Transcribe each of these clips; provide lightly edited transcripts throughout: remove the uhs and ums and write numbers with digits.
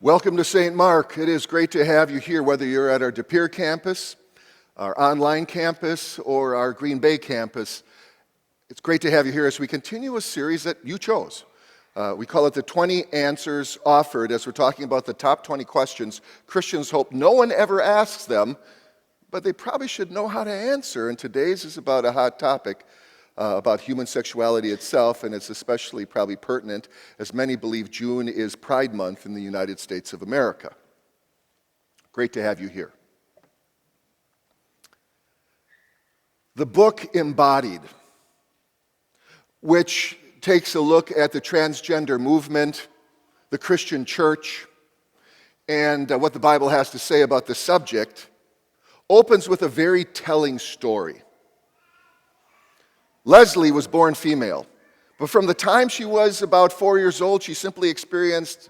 Welcome to St. Mark. It is great to have you here, whether you're at our Pere campus, our online campus, or our Green Bay campus. It's great to have you here as we continue a series that you chose. We call it the 20 Answers Offered, as we're talking about the top 20 questions Christians hope no one ever asks them, but they probably should know how to answer. And today's is about a hot topic, about human sexuality itself, and it's especially probably pertinent as many believe June is Pride Month in the United States of America. Great to have you here. The book Embodied, which takes a look at the transgender movement, the Christian church, and what the Bible has to say about the subject, opens with a very telling story. Leslie was born female, but from the time she was about 4 years old, she simply experienced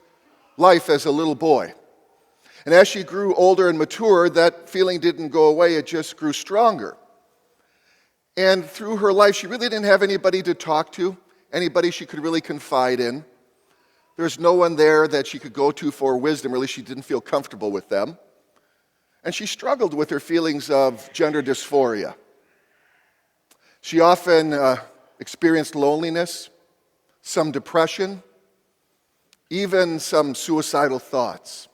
life as a little boy. And as she grew older and mature, that feeling didn't go away, it just grew stronger. And through her life, she really didn't have anybody to talk to, anybody she could really confide in. There's no one there that she could go to for wisdom, or at least she didn't feel comfortable with them. And she struggled with her feelings of gender dysphoria. She often experienced loneliness, some depression, even some suicidal thoughts.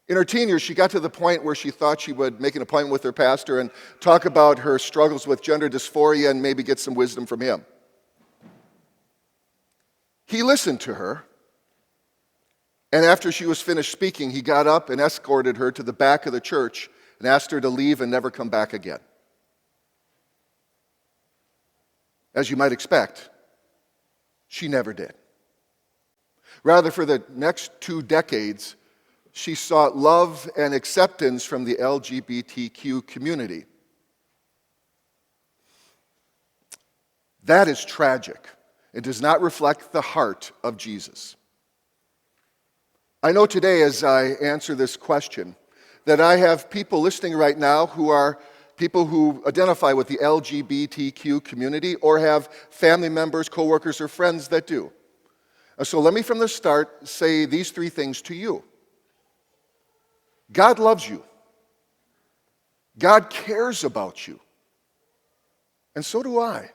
In her teen years, she got to the point where she thought she would make an appointment with her pastor and talk about her struggles with gender dysphoria and maybe get some wisdom from him. He listened to her, and after she was finished speaking, he got up and escorted her to the back of the church and asked her to leave and never come back again. As you might expect, she never did. Rather, for the next 2 decades, she sought love and acceptance from the LGBTQ community. That is tragic. It does not reflect the heart of Jesus. I know today, as I answer this question, that I have people listening right now who are people who identify with the LGBTQ community or have family members, coworkers, or friends that do. So let me from the start say these 3 things to you. God loves you. God cares about you. And so do I.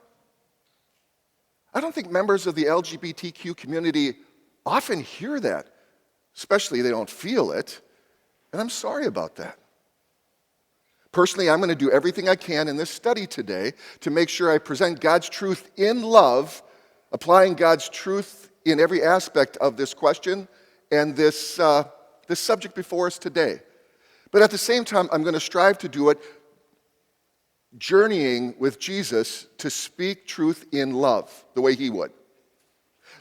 I don't think members of the LGBTQ community often hear that, especially they don't feel it, and I'm sorry about that. Personally, I'm going to do everything I can in this study today to make sure I present God's truth in love, applying God's truth in every aspect of this question and this subject before us today. But at the same time, I'm going to strive to do it journeying with Jesus to speak truth in love, the way he would.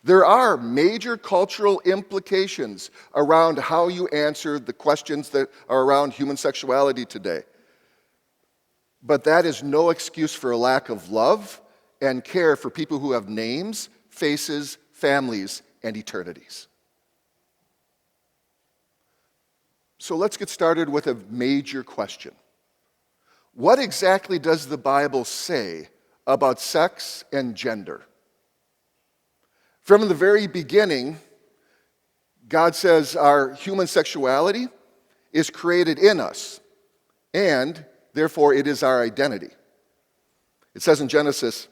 There are major cultural implications around how you answer the questions that are around human sexuality today. But that is no excuse for a lack of love and care for people who have names, faces, families, and eternities. So let's get started with a major question. What exactly does the Bible say about sex and gender? From the very beginning, God says our human sexuality is created in us, and therefore it is our identity. It says in Genesis,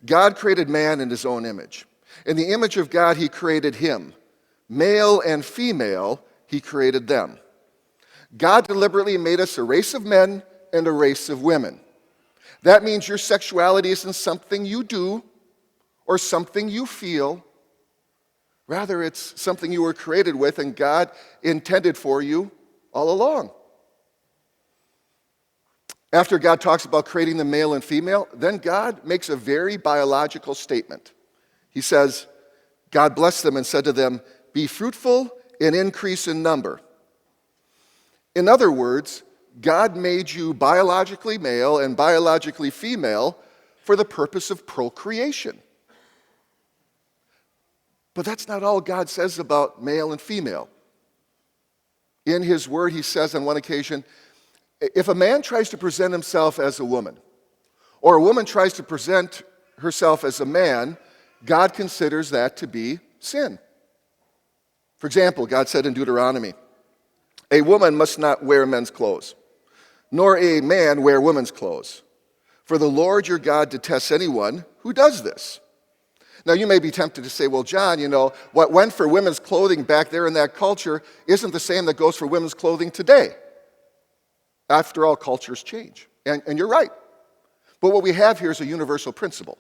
God created man in his own image. In the image of God, he created him. Male and female, he created them. God deliberately made us a race of men and a race of women. That means your sexuality isn't something you do or something you feel. Rather, it's something you were created with and God intended for you all along. After God talks about creating the male and female, then God makes a very biological statement. He says, God blessed them and said to them, "Be fruitful and increase in number." In other words, God made you biologically male and biologically female for the purpose of procreation. But that's not all God says about male and female. In his word, he says on one occasion, if a man tries to present himself as a woman, or a woman tries to present herself as a man, God considers that to be sin. For example, God said in Deuteronomy, "A woman must not wear men's clothes, nor a man wear women's clothes. For the Lord your God detests anyone who does this." Now, you may be tempted to say, well, John, what went for women's clothing back there in that culture isn't the same that goes for women's clothing today. After all, cultures change. And you're right. But what we have here is a universal principle.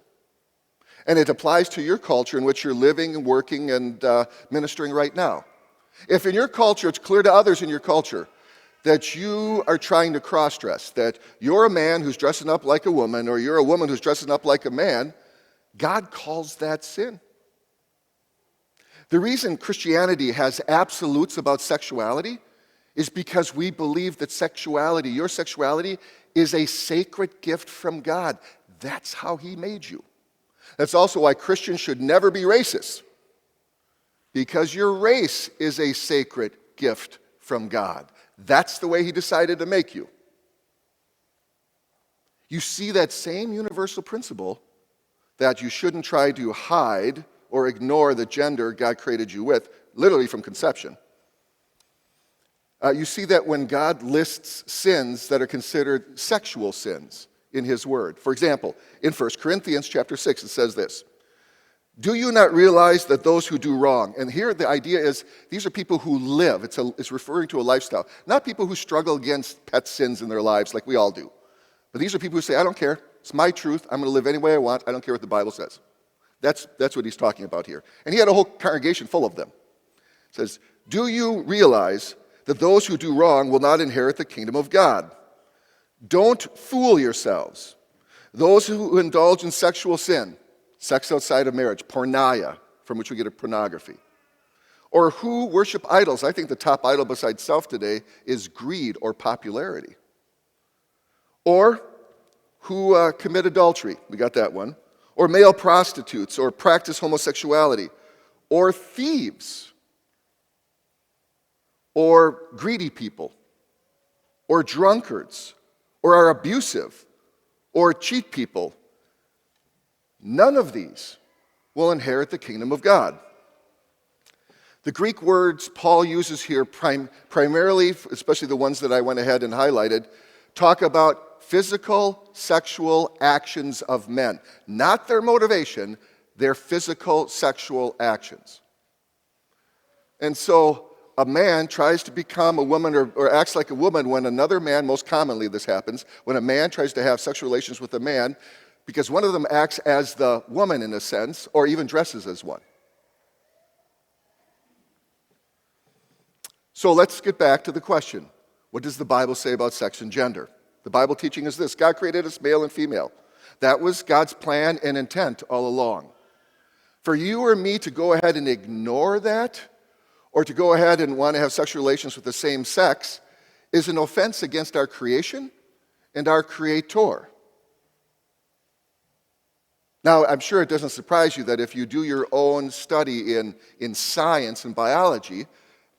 And it applies to your culture in which you're living and working and ministering right now. If in your culture, it's clear to others in your culture that you are trying to cross-dress, that you're a man who's dressing up like a woman, or you're a woman who's dressing up like a man, God calls that sin. The reason Christianity has absolutes about sexuality is because we believe that sexuality, your sexuality, is a sacred gift from God. That's how He made you. That's also why Christians should never be racist, because your race is a sacred gift from God. That's the way He decided to make you. You see that same universal principle that you shouldn't try to hide or ignore the gender God created you with, literally from conception. You see that when God lists sins that are considered sexual sins in His Word. For example, in 1 Corinthians chapter 6, it says this, "Do you not realize that those who do wrong," and here the idea is these are people who live, it's referring to a lifestyle, not people who struggle against pet sins in their lives like we all do. But these are people who say, I don't care, it's my truth, I'm going to live any way I want, I don't care what the Bible says. That's what he's talking about here. And he had a whole congregation full of them. It says, "Do you realize that those who do wrong will not inherit the kingdom of God? Don't fool yourselves. Those who indulge in sexual sin," sex outside of marriage, porneia, from which we get a pornography, "or who worship idols." I think the top idol besides self today is greed or popularity. "Or who commit adultery," we got that one, "or male prostitutes, or practice homosexuality, or thieves, or greedy people, or drunkards, or are abusive, or cheat people. None of these will inherit the kingdom of God." The Greek words Paul uses here primarily, especially the ones that I went ahead and highlighted, talk about physical sexual actions of men. Not their motivation, their physical sexual actions. And so a man tries to become a woman or acts like a woman when another man, most commonly this happens, when a man tries to have sexual relations with a man, because one of them acts as the woman in a sense, or even dresses as one. So let's get back to the question. What does the Bible say about sex and gender? The Bible teaching is this: God created us male and female. That was God's plan and intent all along. For you or me to go ahead and ignore that, or to go ahead and want to have sexual relations with the same sex, is an offense against our creation and our Creator. Now, I'm sure it doesn't surprise you that if you do your own study in science and biology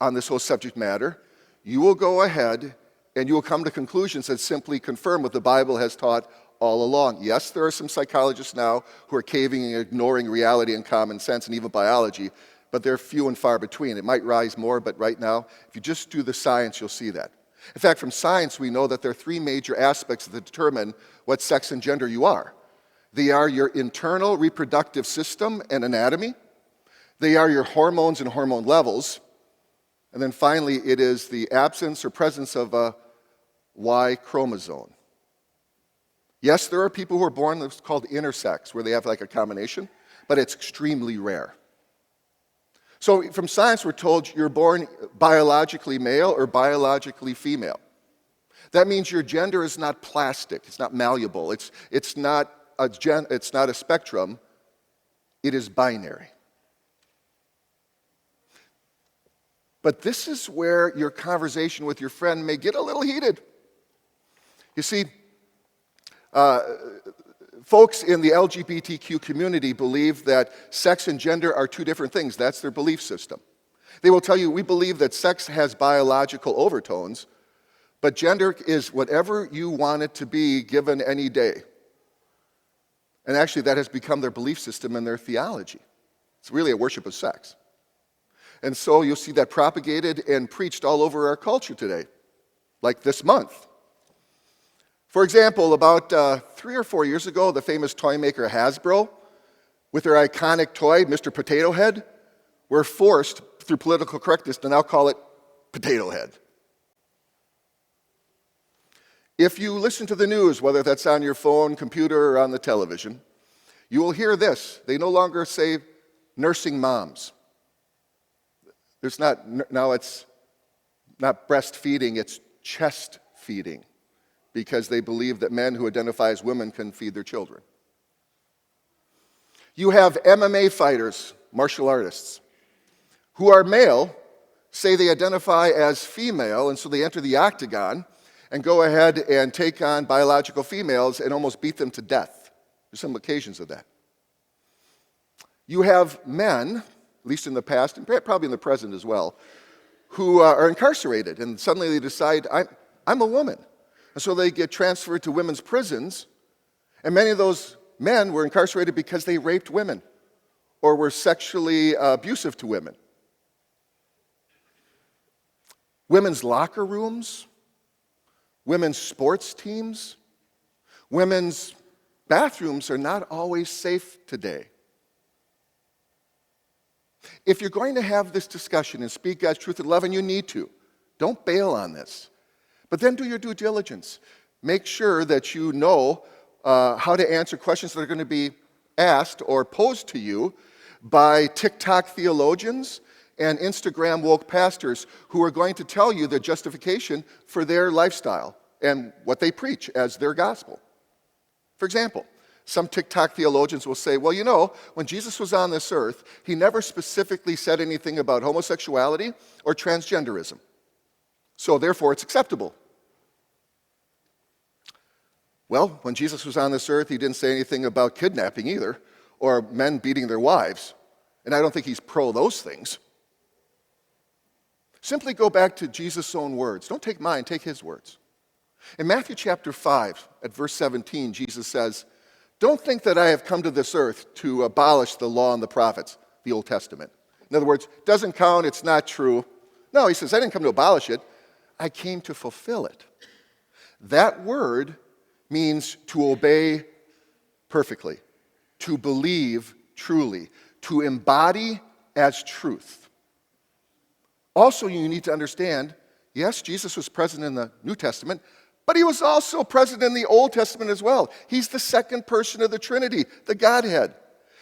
on this whole subject matter, you will go ahead and you will come to conclusions that simply confirm what the Bible has taught all along. Yes, there are some psychologists now who are caving and ignoring reality and common sense and even biology, but they're few and far between. It might rise more, but right now, if you just do the science, you'll see that. In fact, from science, we know that there are three major aspects that determine what sex and gender you are. They are your internal reproductive system and anatomy. They are your hormones and hormone levels. And then finally, it is the absence or presence of a Y chromosome. Yes, there are people who are born what's called intersex, where they have like a combination, but it's extremely rare. So from science, we're told you're born biologically male or biologically female. That means your gender is not plastic, it's not malleable, it's not a spectrum, it is binary. But this is where your conversation with your friend may get a little heated. You see, folks in the LGBTQ community believe that sex and gender are two different things. That's their belief system. They will tell you, we believe that sex has biological overtones, but gender is whatever you want it to be given any day. And actually, that has become their belief system and their theology. It's really a worship of sex. And so you'll see that propagated and preached all over our culture today, like this month. For example, about 3 or 4 years ago, the famous toy maker Hasbro, with their iconic toy, Mr. Potato Head, were forced, through political correctness, to now call it Potato Head. If you listen to the news, whether that's on your phone, computer, or on the television, you will hear this. They no longer say nursing moms. Now it's not breastfeeding, it's chest feeding, because they believe that men who identify as women can feed their children. You have MMA fighters, martial artists, who are male, say they identify as female, and so they enter the octagon and go ahead and take on biological females and almost beat them to death. There's some occasions of that. You have men, at least in the past, and probably in the present as well, who are incarcerated, and suddenly they decide, I'm a woman. And so they get transferred to women's prisons, and many of those men were incarcerated because they raped women or were sexually abusive to women. Women's locker rooms, women's sports teams, women's bathrooms are not always safe today. If you're going to have this discussion and speak God's truth in love, and you need to, don't bail on this. But then do your due diligence. Make sure that you know how to answer questions that are going to be asked or posed to you by TikTok theologians and Instagram woke pastors who are going to tell you the justification for their lifestyle and what they preach as their gospel. For example, some TikTok theologians will say, well, you know, when Jesus was on this earth, he never specifically said anything about homosexuality or transgenderism. So therefore, it's acceptable. Well, when Jesus was on this earth, he didn't say anything about kidnapping either, or men beating their wives. And I don't think he's pro those things. Simply go back to Jesus' own words. Don't take mine, take his words. In Matthew chapter 5, at verse 17, Jesus says, don't think that I have come to this earth to abolish the law and the prophets, the Old Testament. In other words, it doesn't count, it's not true. No, he says, I didn't come to abolish it. I came to fulfill it. That word means to obey perfectly, to believe truly, to embody as truth. Also, you need to understand, yes, Jesus was present in the New Testament, but he was also present in the Old Testament as well. He's the second person of the Trinity, the Godhead.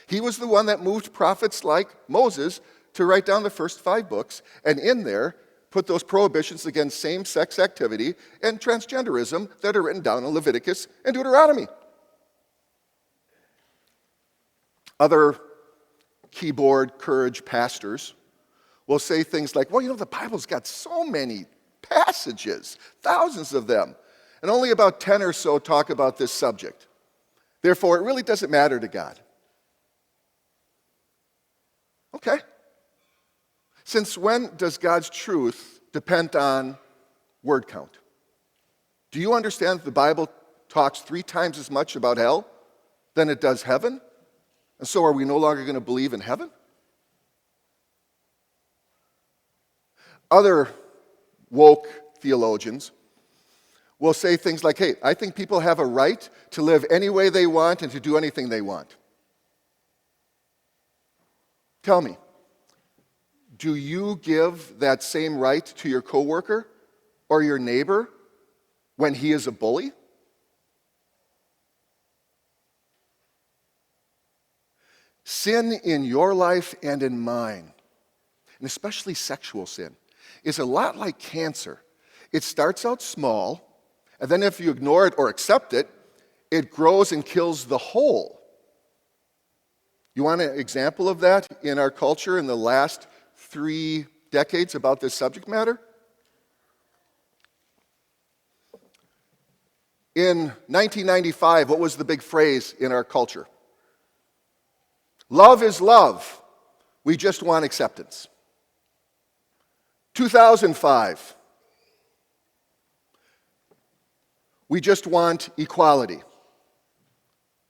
He was the one that moved prophets like Moses to write down the first 5 books, and in there put those prohibitions against same-sex activity and transgenderism that are written down in Leviticus and Deuteronomy. Other keyboard courage pastors will say things like, well, you know, the Bible's got so many passages, thousands of them, and only about 10 or so talk about this subject. Therefore, it really doesn't matter to God. Okay. Since when does God's truth depend on word count? Do you understand that the Bible talks 3 times as much about hell than it does heaven? And so are we no longer going to believe in heaven? Other woke theologians will say things like, hey, I think people have a right to live any way they want and to do anything they want. Tell me, do you give that same right to your coworker or your neighbor when he is a bully? Sin in your life and in mine, and especially sexual sin, is a lot like cancer. It starts out small, and then if you ignore it or accept it, it grows and kills the whole. You want an example of that in our culture in the last 3 decades about this subject matter? In 1995, what was the big phrase in our culture? Love is love. We just want acceptance. 2005. We just want equality.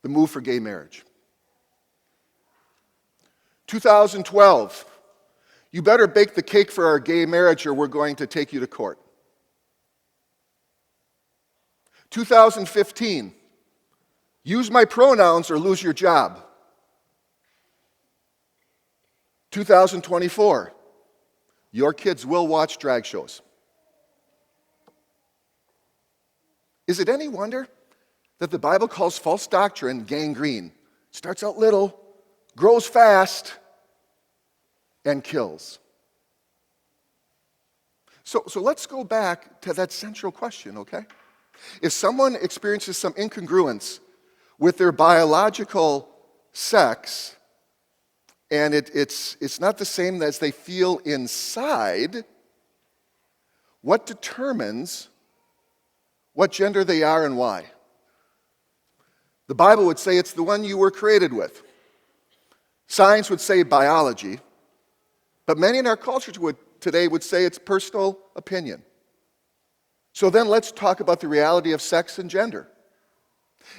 The move for gay marriage. 2012. You better bake the cake for our gay marriage or we're going to take you to court. 2015, use my pronouns or lose your job. 2024, your kids will watch drag shows. Is it any wonder that the Bible calls false doctrine gangrene? Starts out little, grows fast, and kills. So let's go back to that central question, okay? If someone experiences some incongruence with their biological sex, and it's not the same as they feel inside, what determines what gender they are and why? The Bible would say it's the one you were created with. Science would say biology, but many in our culture today would say it's personal opinion. So then let's talk about the reality of sex and gender.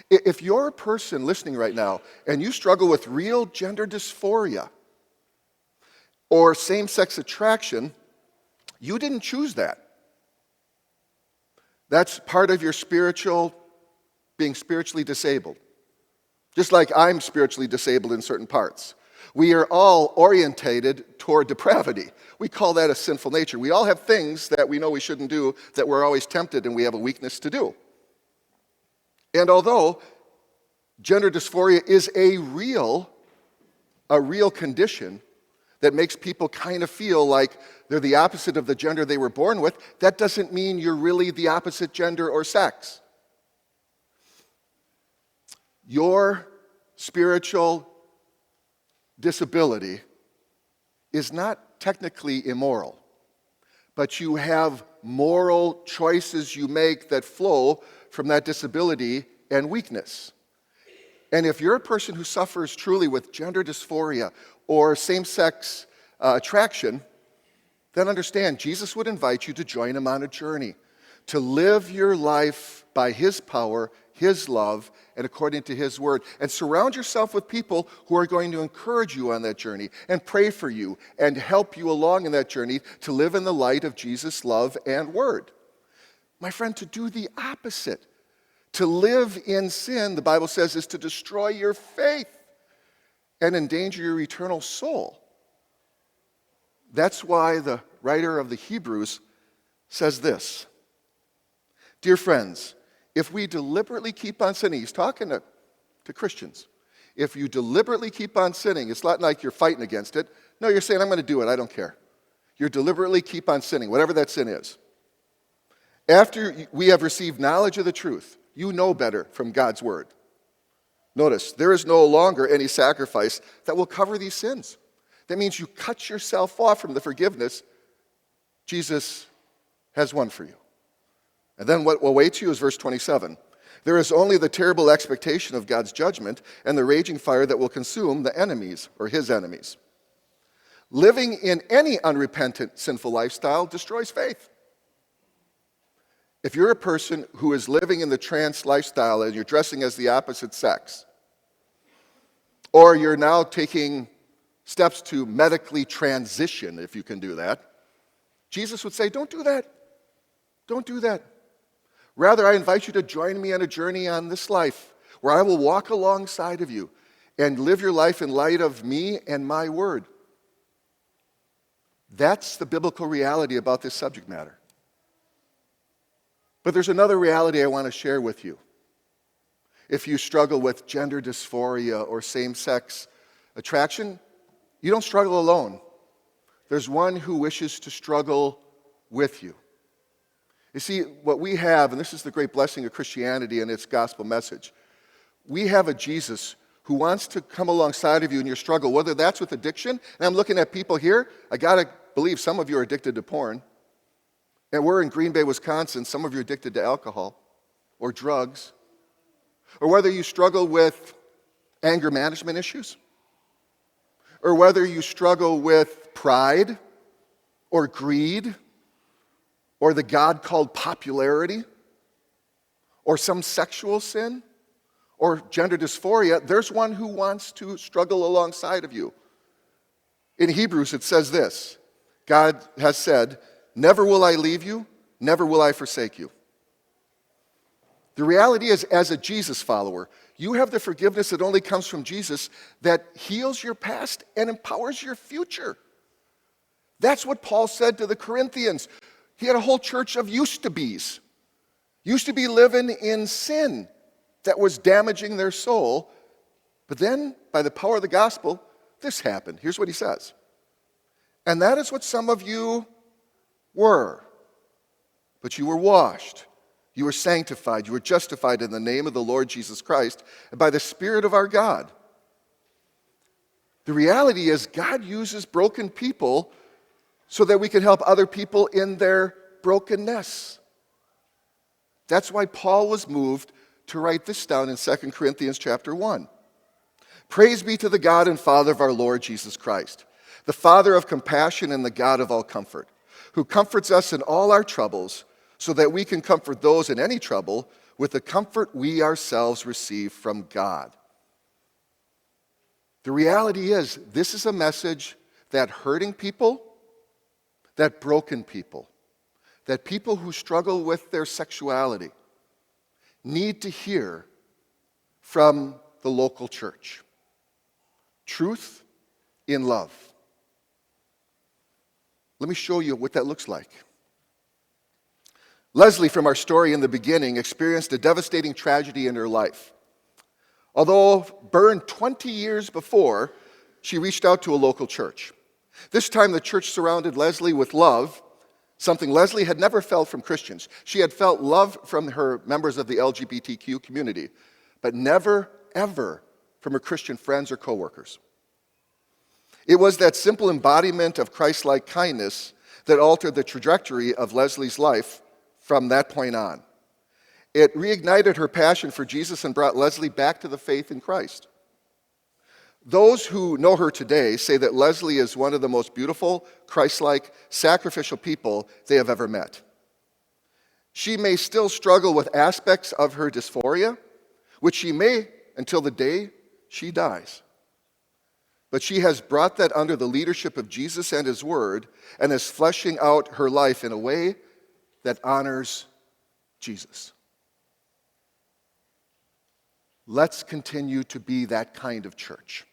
If you're a person listening right now and you struggle with real gender dysphoria or same-sex attraction, you didn't choose that. That's part of your being spiritually disabled. Just like I'm spiritually disabled in certain parts. We are all orientated toward depravity. We call that a sinful nature. We all have things that we know we shouldn't do that we're always tempted and we have a weakness to do. And although gender dysphoria is a real condition that makes people kind of feel like they're the opposite of the gender they were born with, that doesn't mean you're really the opposite gender or sex. Your spiritual disability is not technically immoral, but you have moral choices you make that flow from that disability and weakness. And if you're a person who suffers truly with gender dysphoria or same-sex attraction, then understand Jesus would invite you to join him on a journey, to live your life by his power, his love, and according to his word. And surround yourself with people who are going to encourage you on that journey and pray for you and help you along in that journey to live in the light of Jesus' love and word. My friend, to do the opposite, to live in sin, the Bible says, is to destroy your faith and endanger your eternal soul. That's why the writer of the Hebrews says this: dear friends, if we deliberately keep on sinning, he's talking to Christians. If you deliberately keep on sinning, it's not like you're fighting against it. No, you're saying, I'm going to do it, I don't care. You deliberately keep on sinning, whatever that sin is. After we have received knowledge of the truth, you know better from God's word. Notice, there is no longer any sacrifice that will cover these sins. That means you cut yourself off from the forgiveness Jesus has won for you. And then what awaits you is verse 27. There is only the terrible expectation of God's judgment and the raging fire that will consume the enemies or his enemies. Living in any unrepentant sinful lifestyle destroys faith. If you're a person who is living in the trans lifestyle and you're dressing as the opposite sex, or you're now taking steps to medically transition, if you can do that, Jesus would say, don't do that. Don't do that. Rather, I invite you to join me on a journey on this life where I will walk alongside of you and live your life in light of me and my word. That's the biblical reality about this subject matter. But there's another reality I want to share with you. If you struggle with gender dysphoria or same-sex attraction, you don't struggle alone. There's one who wishes to struggle with you. You see, what we have, and this is the great blessing of Christianity and its gospel message, we have a Jesus who wants to come alongside of you in your struggle, whether that's with addiction, and I'm looking at people here, I gotta believe some of you are addicted to porn, and we're in Green Bay, Wisconsin, some of you are addicted to alcohol or drugs, or whether you struggle with anger management issues, or whether you struggle with pride or greed, or the God called popularity, or some sexual sin, or gender dysphoria, there's one who wants to struggle alongside of you. In Hebrews it says this: God has said, "Never will I leave you, never will I forsake you." The reality is, as a Jesus follower, you have the forgiveness that only comes from Jesus that heals your past and empowers your future. That's what Paul said to the Corinthians. He had a whole church of used-to-bes. Used-to-be living in sin that was damaging their soul. But then, by the power of the gospel, this happened. Here's what he says. "And that is what some of you were. But you were washed. You were sanctified. You were justified in the name of the Lord Jesus Christ and by the Spirit of our God." The reality is, God uses broken people so that we can help other people in their brokenness. That's why Paul was moved to write this down in 2 Corinthians chapter 1. "Praise be to the God and Father of our Lord Jesus Christ, the Father of compassion and the God of all comfort, who comforts us in all our troubles, so that we can comfort those in any trouble with the comfort we ourselves receive from God." The reality is, this is a message that hurting people, that broken people, that people who struggle with their sexuality need to hear from the local church. Truth in love. Let me show you what that looks like. Leslie, from our story in the beginning, experienced a devastating tragedy in her life. Although burned 20 years before, she reached out to a local church. This time the church surrounded Leslie with love, something Leslie had never felt from Christians. She had felt love from her members of the LGBTQ community, but never, ever from her Christian friends or coworkers. It was that simple embodiment of Christ-like kindness that altered the trajectory of Leslie's life from that point on. It reignited her passion for Jesus and brought Leslie back to the faith in Christ. Those who know her today say that Leslie is one of the most beautiful, Christ-like, sacrificial people they have ever met. She may still struggle with aspects of her dysphoria, which she may until the day she dies. But she has brought that under the leadership of Jesus and His Word and is fleshing out her life in a way that honors Jesus. Let's continue to be that kind of church.